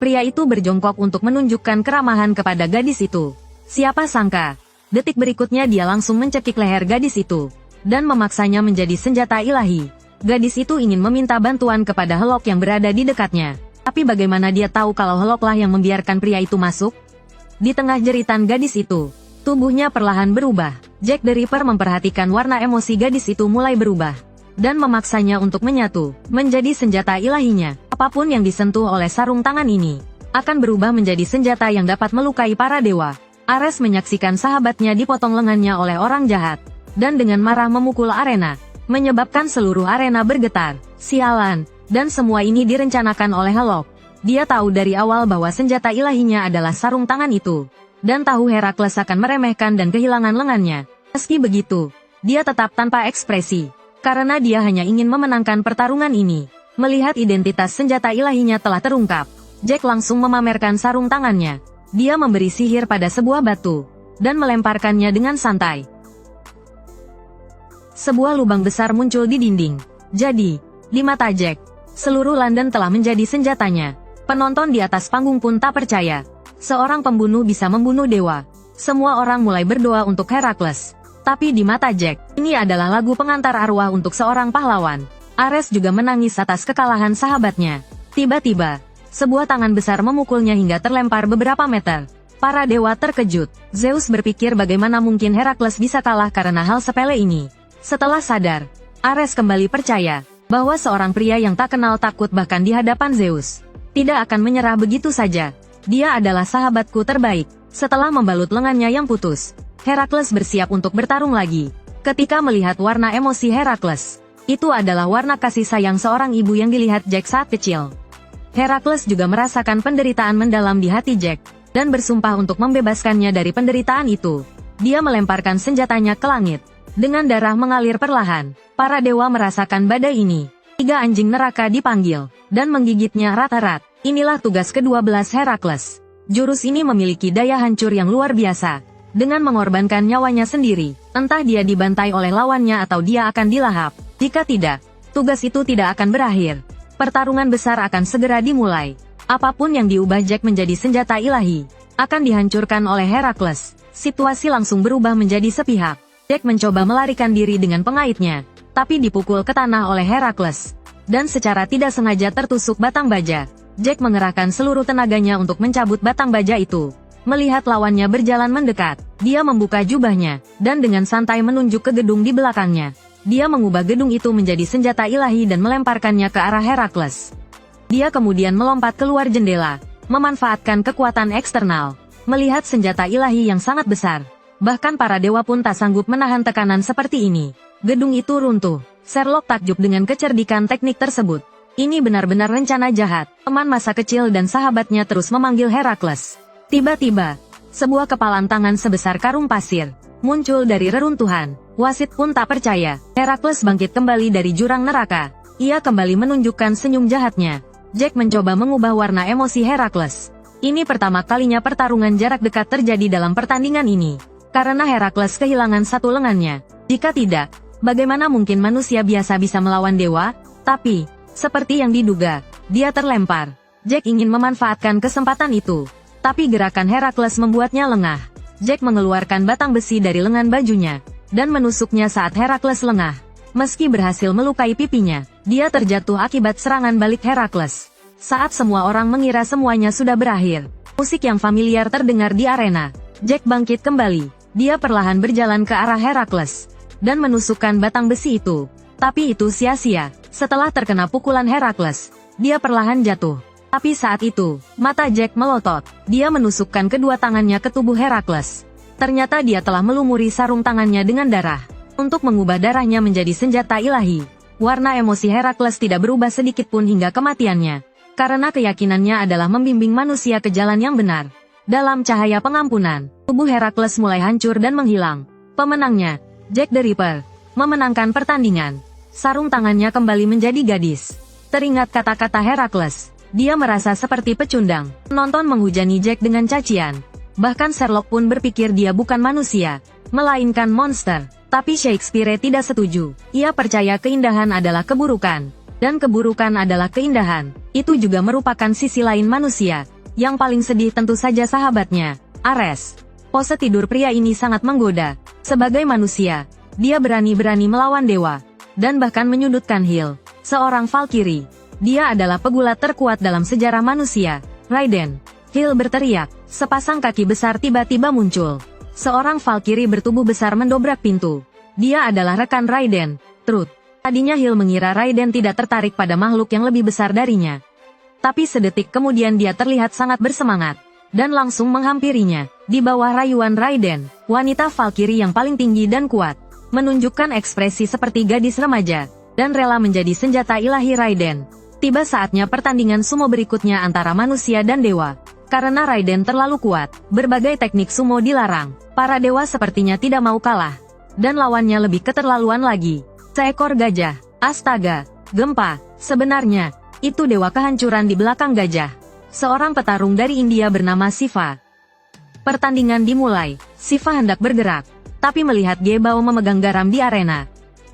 Pria itu berjongkok untuk menunjukkan keramahan kepada gadis itu. Siapa sangka, detik berikutnya dia langsung mencekik leher gadis itu, dan memaksanya menjadi senjata ilahi. Gadis itu ingin meminta bantuan kepada Helok yang berada di dekatnya. Tapi bagaimana dia tahu kalau Heloklah yang membiarkan pria itu masuk? Di tengah jeritan gadis itu, tubuhnya perlahan berubah. Jack the Ripper memperhatikan warna emosi gadis itu mulai berubah, dan memaksanya untuk menyatu, menjadi senjata ilahinya. Apapun yang disentuh oleh sarung tangan ini, akan berubah menjadi senjata yang dapat melukai para dewa. Ares menyaksikan sahabatnya dipotong lengannya oleh orang jahat, dan dengan marah memukul arena, menyebabkan seluruh arena bergetar. Sialan, dan semua ini direncanakan oleh Helok. Dia tahu dari awal bahwa senjata ilahinya adalah sarung tangan itu, dan tahu Herakles akan meremehkan dan kehilangan lengannya. Meski begitu, dia tetap tanpa ekspresi, karena dia hanya ingin memenangkan pertarungan ini. Melihat identitas senjata ilahinya telah terungkap, Jack langsung memamerkan sarung tangannya. Dia memberi sihir pada sebuah batu, dan melemparkannya dengan santai. Sebuah lubang besar muncul di dinding. Jadi, di mata Jack, seluruh London telah menjadi senjatanya. Penonton di atas panggung pun tak percaya. Seorang pembunuh bisa membunuh dewa. Semua orang mulai berdoa untuk Herakles. Tapi di mata Jack, ini adalah lagu pengantar arwah untuk seorang pahlawan. Ares juga menangis atas kekalahan sahabatnya. Tiba-tiba, sebuah tangan besar memukulnya hingga terlempar beberapa meter. Para dewa terkejut. Zeus berpikir bagaimana mungkin Herakles bisa kalah karena hal sepele ini. Setelah sadar, Ares kembali percaya bahwa seorang pria yang tak kenal takut bahkan di hadapan Zeus tidak akan menyerah begitu saja. Dia adalah sahabatku terbaik. Setelah membalut lengannya yang putus, Herakles bersiap untuk bertarung lagi. Ketika melihat warna emosi Herakles, itu adalah warna kasih sayang seorang ibu yang dilihat Jack saat kecil. Herakles juga merasakan penderitaan mendalam di hati Jack, dan bersumpah untuk membebaskannya dari penderitaan itu. Dia melemparkan senjatanya ke langit. Dengan darah mengalir perlahan, para dewa merasakan badai ini. 3 anjing neraka dipanggil, dan menggigitnya erat-erat. Inilah tugas ke-12 Herakles. Jurus ini memiliki daya hancur yang luar biasa. Dengan mengorbankan nyawanya sendiri, entah dia dibantai oleh lawannya atau dia akan dilahap. Jika tidak, tugas itu tidak akan berakhir. Pertarungan besar akan segera dimulai. Apapun yang diubah Jack menjadi senjata ilahi, akan dihancurkan oleh Herakles. Situasi langsung berubah menjadi sepihak. Jack mencoba melarikan diri dengan pengaitnya, tapi dipukul ke tanah oleh Herakles. Dan secara tidak sengaja tertusuk batang baja. Jack mengerahkan seluruh tenaganya untuk mencabut batang baja itu. Melihat lawannya berjalan mendekat, dia membuka jubahnya, dan dengan santai menunjuk ke gedung di belakangnya. Dia mengubah gedung itu menjadi senjata ilahi dan melemparkannya ke arah Herakles. Dia kemudian melompat keluar jendela, memanfaatkan kekuatan eksternal. Melihat senjata ilahi yang sangat besar, bahkan para dewa pun tak sanggup menahan tekanan seperti ini. Gedung itu runtuh. Sherlock takjub dengan kecerdikan teknik tersebut. Ini benar-benar rencana jahat. Teman masa kecil dan sahabatnya terus memanggil Herakles. Tiba-tiba, sebuah kepalan tangan sebesar karung pasir muncul dari reruntuhan. Wasit pun tak percaya. Herakles bangkit kembali dari jurang neraka. Ia kembali menunjukkan senyum jahatnya. Jack mencoba mengubah warna emosi Herakles. Ini pertama kalinya pertarungan jarak dekat terjadi dalam pertandingan ini. Karena Herakles kehilangan satu lengannya. Jika tidak, bagaimana mungkin manusia biasa bisa melawan dewa? Tapi, seperti yang diduga, dia terlempar. Jack ingin memanfaatkan kesempatan itu. Tapi gerakan Herakles membuatnya lengah. Jack mengeluarkan batang besi dari lengan bajunya, dan menusuknya saat Herakles lengah. Meski berhasil melukai pipinya, dia terjatuh akibat serangan balik Herakles. Saat semua orang mengira semuanya sudah berakhir, musik yang familiar terdengar di arena. Jack bangkit kembali. Dia perlahan berjalan ke arah Herakles, dan menusukkan batang besi itu. Tapi itu sia-sia. Setelah terkena pukulan Herakles, dia perlahan jatuh. Tapi saat itu, mata Jack melotot. Dia menusukkan kedua tangannya ke tubuh Herakles. Ternyata dia telah melumuri sarung tangannya dengan darah, untuk mengubah darahnya menjadi senjata ilahi. Warna emosi Herakles tidak berubah sedikit pun hingga kematiannya, karena keyakinannya adalah membimbing manusia ke jalan yang benar. Dalam cahaya pengampunan, tubuh Herakles mulai hancur dan menghilang. Pemenangnya, Jack the Ripper, memenangkan pertandingan. Sarung tangannya kembali menjadi gadis. Teringat kata-kata Herakles, dia merasa seperti pecundang. Penonton menghujani Jack dengan cacian. Bahkan Sherlock pun berpikir dia bukan manusia, melainkan monster. Tapi Shakespeare tidak setuju. Ia percaya keindahan adalah keburukan. Dan keburukan adalah keindahan. Itu juga merupakan sisi lain manusia. Yang paling sedih tentu saja sahabatnya, Ares. Pose tidur pria ini sangat menggoda. Sebagai manusia, dia berani-berani melawan dewa. Dan bahkan menyudutkan Hill, seorang Valkyrie. Dia adalah pegulat terkuat dalam sejarah manusia. Raiden. Hill berteriak. Sepasang kaki besar tiba-tiba muncul. Seorang Valkyrie bertubuh besar mendobrak pintu. Dia adalah rekan Raiden, Truth. Tadinya Hill mengira Raiden tidak tertarik pada makhluk yang lebih besar darinya. Tapi sedetik kemudian dia terlihat sangat bersemangat. Dan langsung menghampirinya. Di bawah rayuan Raiden, wanita Valkyrie yang paling tinggi dan kuat. Menunjukkan ekspresi seperti gadis remaja. Dan rela menjadi senjata ilahi Raiden. Tiba saatnya pertandingan sumo berikutnya antara manusia dan dewa. Karena Raiden terlalu kuat, berbagai teknik sumo dilarang. Para dewa sepertinya tidak mau kalah. Dan lawannya lebih keterlaluan lagi. Seekor gajah. Astaga. Gempa. Sebenarnya, itu dewa kehancuran di belakang gajah. Seorang petarung dari India bernama Shiva. Pertandingan dimulai. Shiva hendak bergerak. Tapi melihat Gebao memegang garam di arena.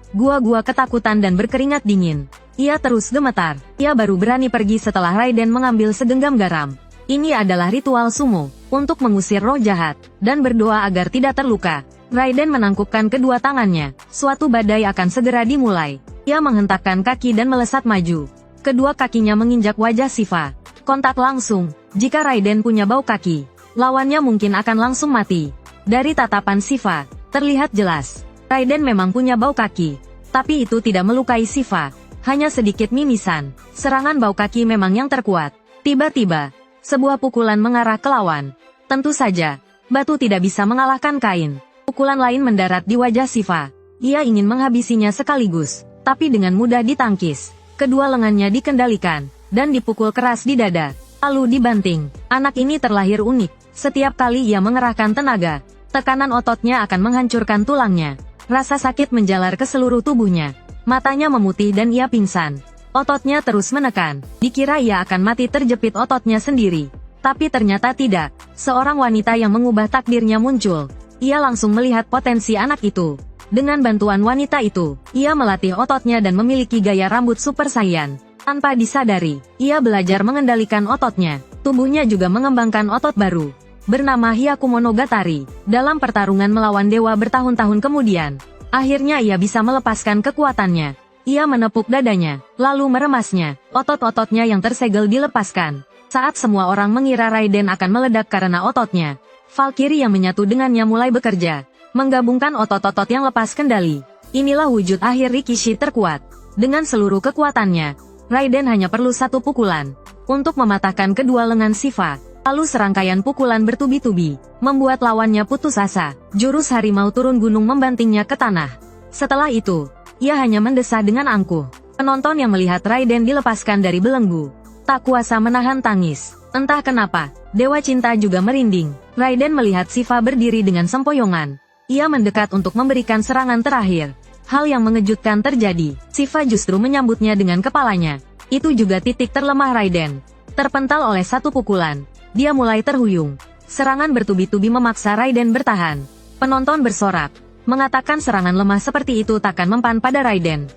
Gua ketakutan dan berkeringat dingin. Ia terus gemetar. Ia baru berani pergi setelah Raiden mengambil segenggam garam. Ini adalah ritual sumo, untuk mengusir roh jahat, dan berdoa agar tidak terluka. Raiden menangkupkan kedua tangannya. Suatu badai akan segera dimulai. Ia menghentakkan kaki dan melesat maju. Kedua kakinya menginjak wajah Shiva. Kontak langsung. Jika Raiden punya bau kaki, lawannya mungkin akan langsung mati. Dari tatapan Shiva, terlihat jelas. Raiden memang punya bau kaki. Tapi itu tidak melukai Shiva. Hanya sedikit mimisan. Serangan bau kaki memang yang terkuat. Tiba-tiba, sebuah pukulan mengarah ke lawan. Tentu saja, batu tidak bisa mengalahkan kain. Pukulan lain mendarat di wajah Shiva. Ia ingin menghabisinya sekaligus, tapi dengan mudah ditangkis. Kedua lengannya dikendalikan, dan dipukul keras di dada. Lalu dibanting. Anak ini terlahir unik. Setiap kali ia mengerahkan tenaga, tekanan ototnya akan menghancurkan tulangnya. Rasa sakit menjalar ke seluruh tubuhnya. Matanya memutih dan ia pingsan. Ototnya terus menekan. Dikira ia akan mati terjepit ototnya sendiri. Tapi ternyata tidak. Seorang wanita yang mengubah takdirnya muncul. Ia langsung melihat potensi anak itu. Dengan bantuan wanita itu, ia melatih ototnya dan memiliki gaya rambut Super Saiyan. Tanpa disadari, ia belajar mengendalikan ototnya. Tubuhnya juga mengembangkan otot baru. Bernama Hyakumonogatari. Dalam pertarungan melawan dewa bertahun-tahun kemudian, akhirnya ia bisa melepaskan kekuatannya. Ia menepuk dadanya, lalu meremasnya. Otot-ototnya yang tersegel dilepaskan. Saat semua orang mengira Raiden akan meledak karena ototnya, Valkyrie yang menyatu dengannya mulai bekerja, menggabungkan otot-otot yang lepas kendali. Inilah wujud akhir Rikishi terkuat. Dengan seluruh kekuatannya, Raiden hanya perlu satu pukulan untuk mematahkan kedua lengan Shiva. Lalu serangkaian pukulan bertubi-tubi, membuat lawannya putus asa. Jurus harimau turun gunung membantingnya ke tanah. Setelah itu, ia hanya mendesah dengan angkuh. Penonton yang melihat Raiden dilepaskan dari belenggu, tak kuasa menahan tangis. Entah kenapa, Dewa Cinta juga merinding. Raiden melihat Shiva berdiri dengan sempoyongan. Ia mendekat untuk memberikan serangan terakhir. Hal yang mengejutkan terjadi. Shiva justru menyambutnya dengan kepalanya. Itu juga titik terlemah Raiden. Terpental oleh satu pukulan, dia mulai terhuyung. Serangan bertubi-tubi memaksa Raiden bertahan. Penonton bersorak, mengatakan serangan lemah seperti itu takkan mempan pada Raiden.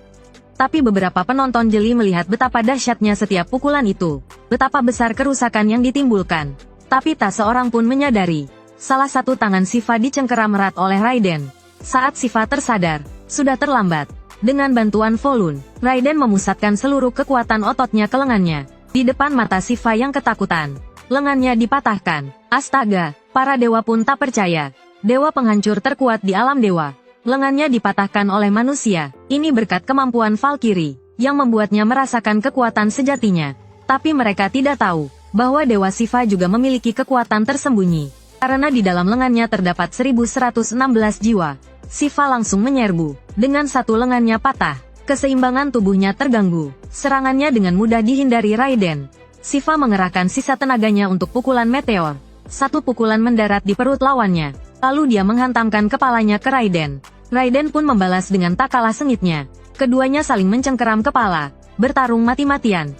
Tapi beberapa penonton jeli melihat betapa dahsyatnya setiap pukulan itu, betapa besar kerusakan yang ditimbulkan. Tapi tak seorang pun menyadari, salah satu tangan Shiva dicengkeram erat oleh Raiden. Saat Shiva tersadar, sudah terlambat. Dengan bantuan Volun, Raiden memusatkan seluruh kekuatan ototnya ke lengannya. Di depan mata Shiva yang ketakutan, lengannya dipatahkan. Astaga, para dewa pun tak percaya. Dewa penghancur terkuat di alam dewa, lengannya dipatahkan oleh manusia. Ini berkat kemampuan Valkyrie, yang membuatnya merasakan kekuatan sejatinya. Tapi mereka tidak tahu, bahwa Dewa Shiva juga memiliki kekuatan tersembunyi. Karena di dalam lengannya terdapat 1116 jiwa. Shiva langsung menyerbu. Dengan satu lengannya patah, keseimbangan tubuhnya terganggu. Serangannya dengan mudah dihindari Raiden. Shiva mengerahkan sisa tenaganya untuk pukulan meteor. Satu pukulan mendarat di perut lawannya. Lalu dia menghantamkan kepalanya ke Raiden. Raiden pun membalas dengan tak kalah sengitnya. Keduanya saling mencengkeram kepala, bertarung mati-matian.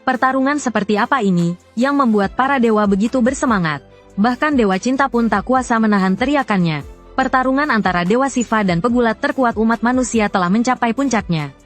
Pertarungan seperti apa ini, yang membuat para dewa begitu bersemangat? Bahkan Dewa Cinta pun tak kuasa menahan teriakannya. Pertarungan antara Dewa Shiva dan pegulat terkuat umat manusia telah mencapai puncaknya.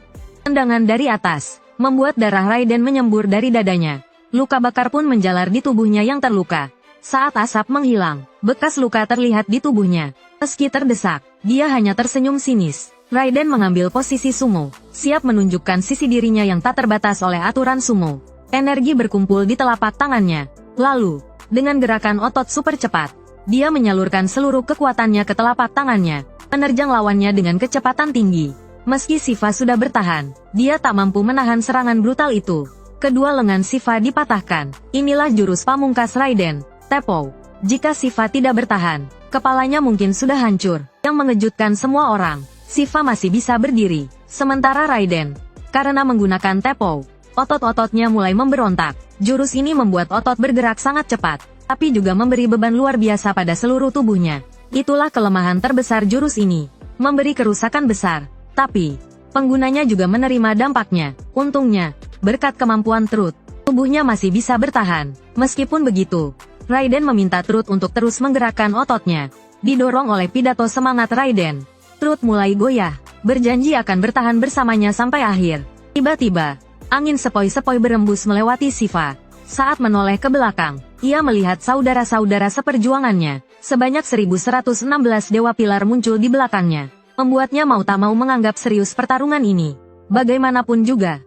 Tendangan dari atas membuat darah Raiden menyembur dari dadanya. Luka bakar pun menjalar di tubuhnya yang terluka. Saat asap menghilang, bekas luka terlihat di tubuhnya. Meski terdesak, dia hanya tersenyum sinis. Raiden mengambil posisi sumo, siap menunjukkan sisi dirinya yang tak terbatas oleh aturan sumo. Energi berkumpul di telapak tangannya. Lalu, dengan gerakan otot super cepat, dia menyalurkan seluruh kekuatannya ke telapak tangannya, menerjang lawannya dengan kecepatan tinggi. Meski Shiva sudah bertahan, dia tak mampu menahan serangan brutal itu. Kedua lengan Shiva dipatahkan. Inilah jurus pamungkas Raiden, Tepou. Jika Shiva tidak bertahan, kepalanya mungkin sudah hancur. Yang mengejutkan semua orang, Shiva masih bisa berdiri. Sementara Raiden, karena menggunakan Tepou, otot-ototnya mulai memberontak. Jurus ini membuat otot bergerak sangat cepat, tapi juga memberi beban luar biasa pada seluruh tubuhnya. Itulah kelemahan terbesar jurus ini, memberi kerusakan besar. Tapi, penggunanya juga menerima dampaknya. Untungnya, berkat kemampuan Truth, tubuhnya masih bisa bertahan. Meskipun begitu, Raiden meminta Truth untuk terus menggerakkan ototnya. Didorong oleh pidato semangat Raiden, Truth mulai goyah, berjanji akan bertahan bersamanya sampai akhir. Tiba-tiba, angin sepoi-sepoi berembus melewati Shiva. Saat menoleh ke belakang, ia melihat saudara-saudara seperjuangannya. Sebanyak 1116 dewa pilar muncul di belakangnya, membuatnya mau tak mau menganggap serius pertarungan ini. Bagaimanapun juga,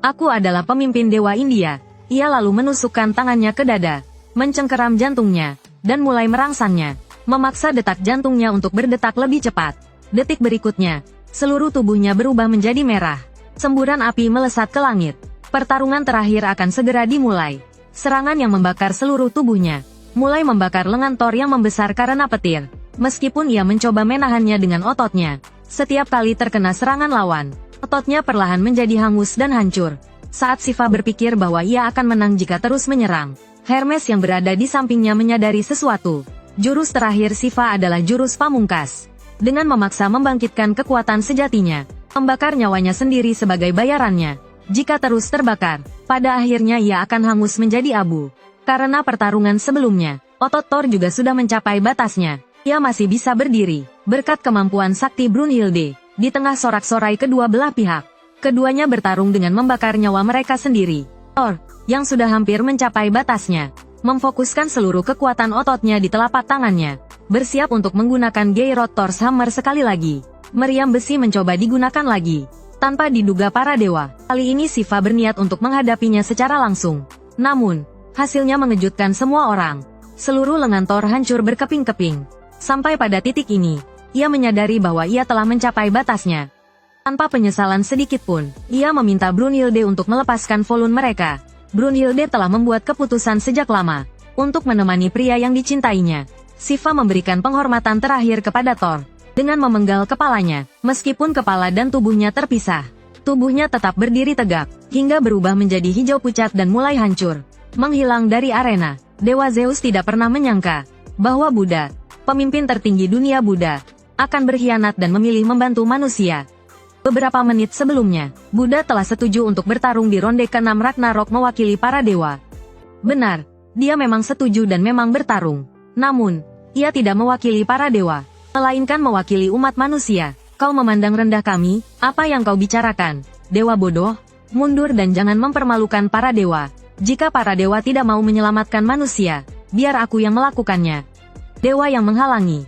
aku adalah pemimpin Dewa India. Ia lalu menusukkan tangannya ke dada, mencengkeram jantungnya, dan mulai merangsangnya, memaksa detak jantungnya untuk berdetak lebih cepat. Detik berikutnya, seluruh tubuhnya berubah menjadi merah. Semburan api melesat ke langit. Pertarungan terakhir akan segera dimulai. Serangan yang membakar seluruh tubuhnya, mulai membakar lengan Thor yang membesar karena petir. Meskipun ia mencoba menahannya dengan ototnya, setiap kali terkena serangan lawan, ototnya perlahan menjadi hangus dan hancur. Saat Shiva berpikir bahwa ia akan menang jika terus menyerang, Hermes yang berada di sampingnya menyadari sesuatu. Jurus terakhir Shiva adalah jurus pamungkas. Dengan memaksa membangkitkan kekuatan sejatinya, membakar nyawanya sendiri sebagai bayarannya. Jika terus terbakar, pada akhirnya ia akan hangus menjadi abu. Karena pertarungan sebelumnya, otot Thor juga sudah mencapai batasnya. Ia masih bisa berdiri, berkat kemampuan sakti Brunhilde, di tengah sorak-sorai kedua belah pihak. Keduanya bertarung dengan membakar nyawa mereka sendiri. Thor, yang sudah hampir mencapai batasnya, memfokuskan seluruh kekuatan ototnya di telapak tangannya, bersiap untuk menggunakan Geirot Thor's Hammer sekali lagi. Meriam besi mencoba digunakan lagi. Tanpa diduga para dewa, kali ini Shiva berniat untuk menghadapinya secara langsung. Namun, hasilnya mengejutkan semua orang. Seluruh lengan Thor hancur berkeping-keping. Sampai pada titik ini, ia menyadari bahwa ia telah mencapai batasnya. Tanpa penyesalan sedikit pun, ia meminta Brunhilde untuk melepaskan Volund mereka. Brunhilde telah membuat keputusan sejak lama, untuk menemani pria yang dicintainya. Shiva memberikan penghormatan terakhir kepada Thor, dengan memenggal kepalanya. Meskipun kepala dan tubuhnya terpisah, tubuhnya tetap berdiri tegak, hingga berubah menjadi hijau pucat dan mulai hancur, menghilang dari arena. Dewa Zeus tidak pernah menyangka, bahwa Buddha, pemimpin tertinggi dunia Buddha, akan berkhianat dan memilih membantu manusia. Beberapa menit sebelumnya, Buddha telah setuju untuk bertarung di ronde ke-6 Ragnarok mewakili para dewa. Benar, dia memang setuju dan memang bertarung. Namun, ia tidak mewakili para dewa, melainkan mewakili umat manusia. Kau memandang rendah kami, apa yang kau bicarakan? Dewa bodoh, mundur dan jangan mempermalukan para dewa. Jika para dewa tidak mau menyelamatkan manusia, biar aku yang melakukannya. Dewa yang menghalangi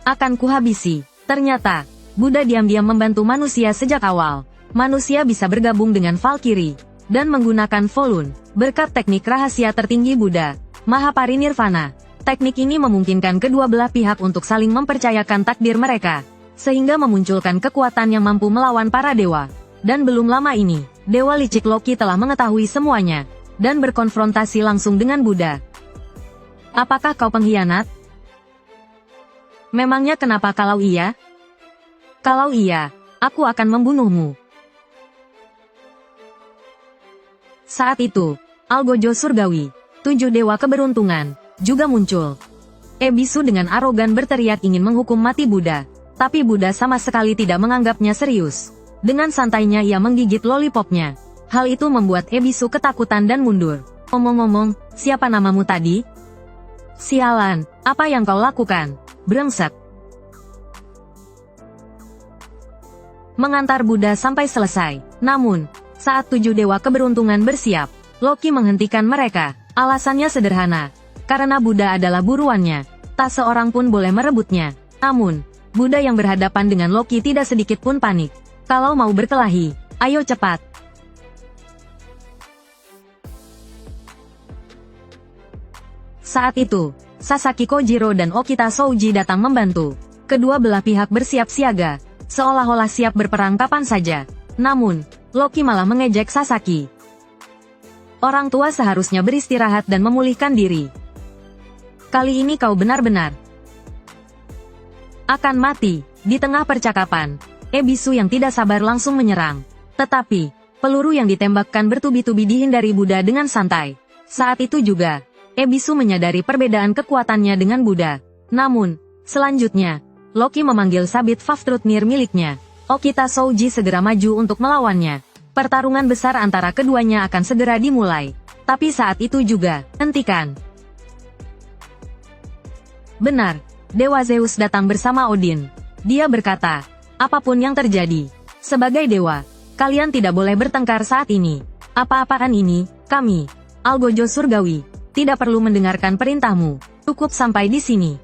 akan kuhabisi. Ternyata, Buddha diam-diam membantu manusia sejak awal. Manusia bisa bergabung dengan Valkyrie, dan menggunakan Volund, berkat teknik rahasia tertinggi Buddha, Mahaparinirvana. Teknik ini memungkinkan kedua belah pihak untuk saling mempercayakan takdir mereka, sehingga memunculkan kekuatan yang mampu melawan para dewa. Dan belum lama ini, Dewa Licik Loki telah mengetahui semuanya, dan berkonfrontasi langsung dengan Buddha. Apakah kau pengkhianat? Memangnya kenapa kalau iya? Kalau iya, aku akan membunuhmu. Saat itu, Algojo Surgawi, 7 dewa keberuntungan, juga muncul. Ebisu dengan arogan berteriak ingin menghukum mati Buddha, tapi Buddha sama sekali tidak menganggapnya serius. Dengan santainya ia menggigit lollipopnya. Hal itu membuat Ebisu ketakutan dan mundur. Omong-omong, siapa namamu tadi? Sialan, apa yang kau lakukan? Brengsek. mengantar Buddha sampai selesai. Namun, saat 7 dewa keberuntungan bersiap, Loki menghentikan mereka. Alasannya sederhana, karena Buddha adalah buruannya. Tak seorang pun boleh merebutnya. Namun, Buddha yang berhadapan dengan Loki tidak sedikit pun panik. Kalau mau berkelahi, ayo cepat. Saat itu, Sasaki Kojiro dan Okita Souji datang membantu. Kedua belah pihak bersiap siaga, seolah-olah siap berperang kapan saja. Namun, Loki malah mengejek Sasaki. Orang tua seharusnya beristirahat dan memulihkan diri. Kali ini kau benar-benar akan mati. Di tengah percakapan, Ebisu yang tidak sabar langsung menyerang. Tetapi, peluru yang ditembakkan bertubi-tubi dihindari Buddha dengan santai. Saat itu juga, Ebisu menyadari perbedaan kekuatannya dengan Buddha. Namun, selanjutnya, Loki memanggil sabit Vafthrudnir miliknya. Okita Souji segera maju untuk melawannya. Pertarungan besar antara keduanya akan segera dimulai. Tapi saat itu juga, hentikan. Benar, Dewa Zeus datang bersama Odin. Dia berkata, apapun yang terjadi, sebagai dewa, kalian tidak boleh bertengkar saat ini. Apa-apaan ini, kami, Algojo Surgawi, tidak perlu mendengarkan perintahmu. Cukup sampai di sini.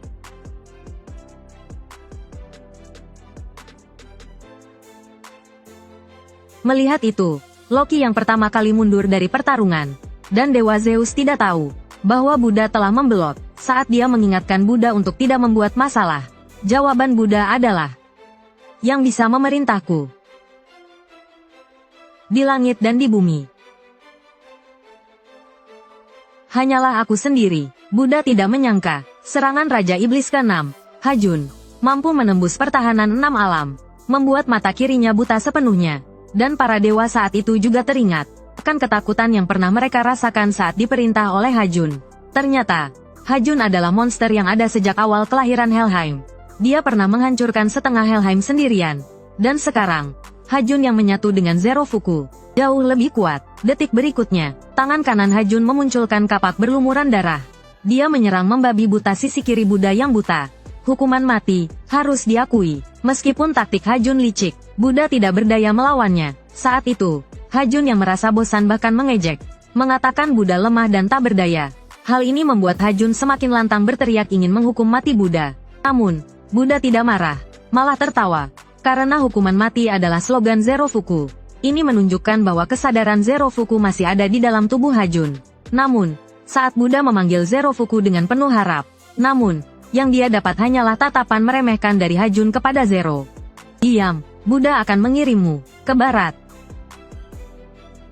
Melihat itu, Loki yang pertama kali mundur dari pertarungan. Dan Dewa Zeus tidak tahu bahwa Buddha telah membelot. Saat dia mengingatkan Buddha untuk tidak membuat masalah, jawaban Buddha adalah, yang bisa memerintahku di langit dan di bumi hanyalah aku sendiri. Buddha tidak menyangka, serangan Raja Iblis ke-6, Hajun, mampu menembus pertahanan 6 alam, membuat mata kirinya buta sepenuhnya. Dan para dewa saat itu juga teringat akan ketakutan yang pernah mereka rasakan saat diperintah oleh Hajun. Ternyata, Hajun adalah monster yang ada sejak awal kelahiran Helheim. Dia pernah menghancurkan setengah Helheim sendirian. Dan sekarang, Hajun yang menyatu dengan Zero Fuku jauh lebih kuat. Detik berikutnya, tangan kanan Hajun memunculkan kapak berlumuran darah. Dia menyerang membabi buta sisi kiri Buddha yang buta. Hukuman mati, harus diakui. Meskipun taktik Hajun licik, Buddha tidak berdaya melawannya. Saat itu, Hajun yang merasa bosan bahkan mengejek, mengatakan Buddha lemah dan tak berdaya. Hal ini membuat Hajun semakin lantang berteriak ingin menghukum mati Buddha. Namun, Buddha tidak marah, malah tertawa. Karena hukuman mati adalah slogan Zero Fuku. Ini menunjukkan bahwa kesadaran Zero Fuku masih ada di dalam tubuh Hajun. Namun, saat Buddha memanggil Zero Fuku dengan penuh harap, yang dia dapat hanyalah tatapan meremehkan dari Hajun kepada Zero. Diam, Buddha akan mengirimmu ke barat.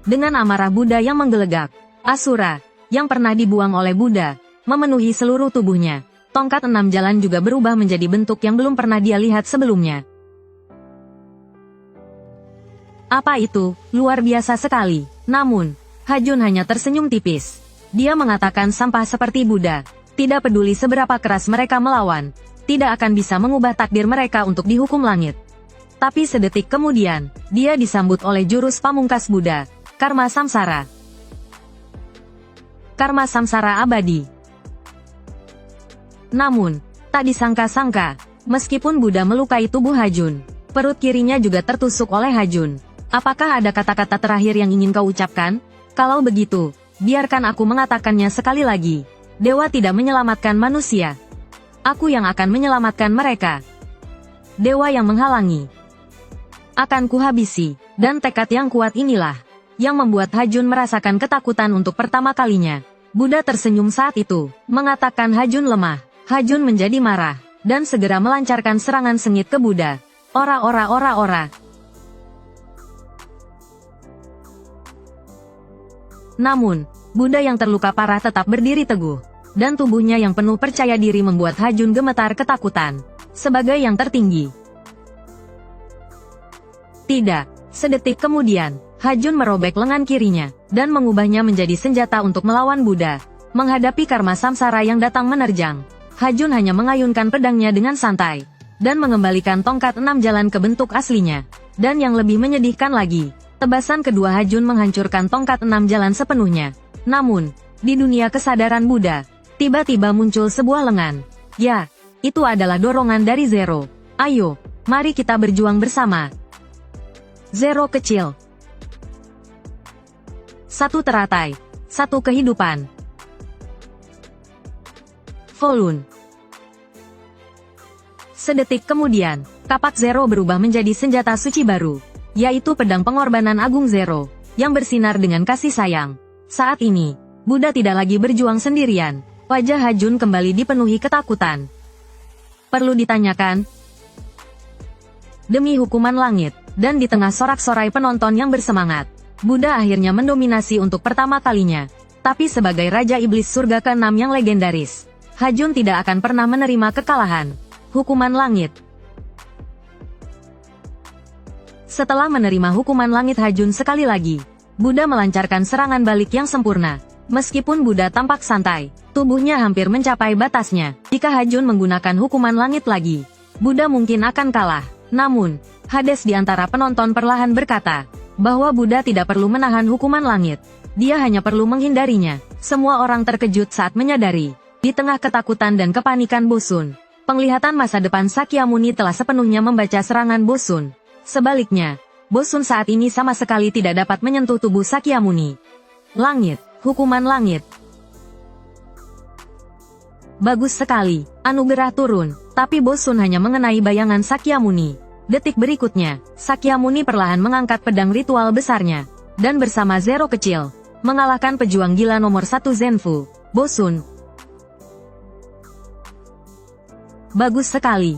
Dengan amarah Buddha yang menggelegak, Asura, yang pernah dibuang oleh Buddha, memenuhi seluruh tubuhnya. Tongkat 6 jalan juga berubah menjadi bentuk yang belum pernah dia lihat sebelumnya. Apa itu? Luar biasa sekali. Namun, Hajun hanya tersenyum tipis. Dia mengatakan sampah seperti Buddha. Tidak peduli seberapa keras mereka melawan, tidak akan bisa mengubah takdir mereka untuk dihukum langit. Tapi sedetik kemudian, dia disambut oleh jurus pamungkas Buddha, Karma Samsara. Karma Samsara abadi. Namun, tak disangka-sangka, meskipun Buddha melukai tubuh Hajun, perut kirinya juga tertusuk oleh Hajun. Apakah ada kata-kata terakhir yang ingin kau ucapkan? Kalau begitu, biarkan aku mengatakannya sekali lagi. Dewa tidak menyelamatkan manusia. Aku yang akan menyelamatkan mereka. Dewa yang menghalangi akan kuhabisi. Dan tekad yang kuat inilah yang membuat Hajun merasakan ketakutan untuk pertama kalinya. Buddha tersenyum saat itu, mengatakan Hajun lemah. Hajun menjadi marah, dan segera melancarkan serangan sengit ke Buddha. Ora ora ora ora. Namun, Buddha yang terluka parah tetap berdiri teguh. Dan tubuhnya yang penuh percaya diri membuat Hajun gemetar ketakutan. Sebagai yang tertinggi. Tidak, sedetik kemudian, Hajun merobek lengan kirinya, dan mengubahnya menjadi senjata untuk melawan Buddha. Menghadapi karma samsara yang datang menerjang, Hajun hanya mengayunkan pedangnya dengan santai, dan mengembalikan tongkat 6 jalan ke bentuk aslinya. Dan yang lebih menyedihkan lagi, tebasan kedua Hajun menghancurkan tongkat 6 jalan sepenuhnya. Namun, di dunia kesadaran Buddha, tiba-tiba muncul sebuah lengan. Ya, itu adalah dorongan dari Zero. Ayo, mari kita berjuang bersama. Zero kecil. 1 teratai. 1 kehidupan. Volun. Sedetik kemudian, kapak Zero berubah menjadi senjata suci baru, yaitu pedang pengorbanan agung Zero, yang bersinar dengan kasih sayang. Saat ini, Buddha tidak lagi berjuang sendirian. Wajah Hajun kembali dipenuhi ketakutan. Perlu ditanyakan? Demi hukuman langit, dan di tengah sorak-sorai penonton yang bersemangat, Buddha akhirnya mendominasi untuk pertama kalinya. Tapi sebagai Raja Iblis Surga ke-6 yang legendaris, Hajun tidak akan pernah menerima kekalahan. Hukuman langit. Setelah menerima hukuman langit Hajun sekali lagi, Buddha melancarkan serangan balik yang sempurna. Meskipun Buddha tampak santai, tubuhnya hampir mencapai batasnya. Jika Hajun menggunakan hukuman langit lagi, Buddha mungkin akan kalah. Namun, Hades di antara penonton perlahan berkata, bahwa Buddha tidak perlu menahan hukuman langit. Dia hanya perlu menghindarinya. Semua orang terkejut saat menyadari, di tengah ketakutan dan kepanikan Bosun, penglihatan masa depan Sakyamuni telah sepenuhnya membaca serangan Bosun. Sebaliknya, Bosun saat ini sama sekali tidak dapat menyentuh tubuh Sakyamuni. Langit. Hukuman langit. Bagus sekali, anugerah turun, tapi Bosun hanya mengenai bayangan Sakyamuni. Detik berikutnya, Sakyamuni perlahan mengangkat pedang ritual besarnya, dan bersama Zero kecil, mengalahkan pejuang gila nomor 1 Zenfu, Bosun. Bagus sekali.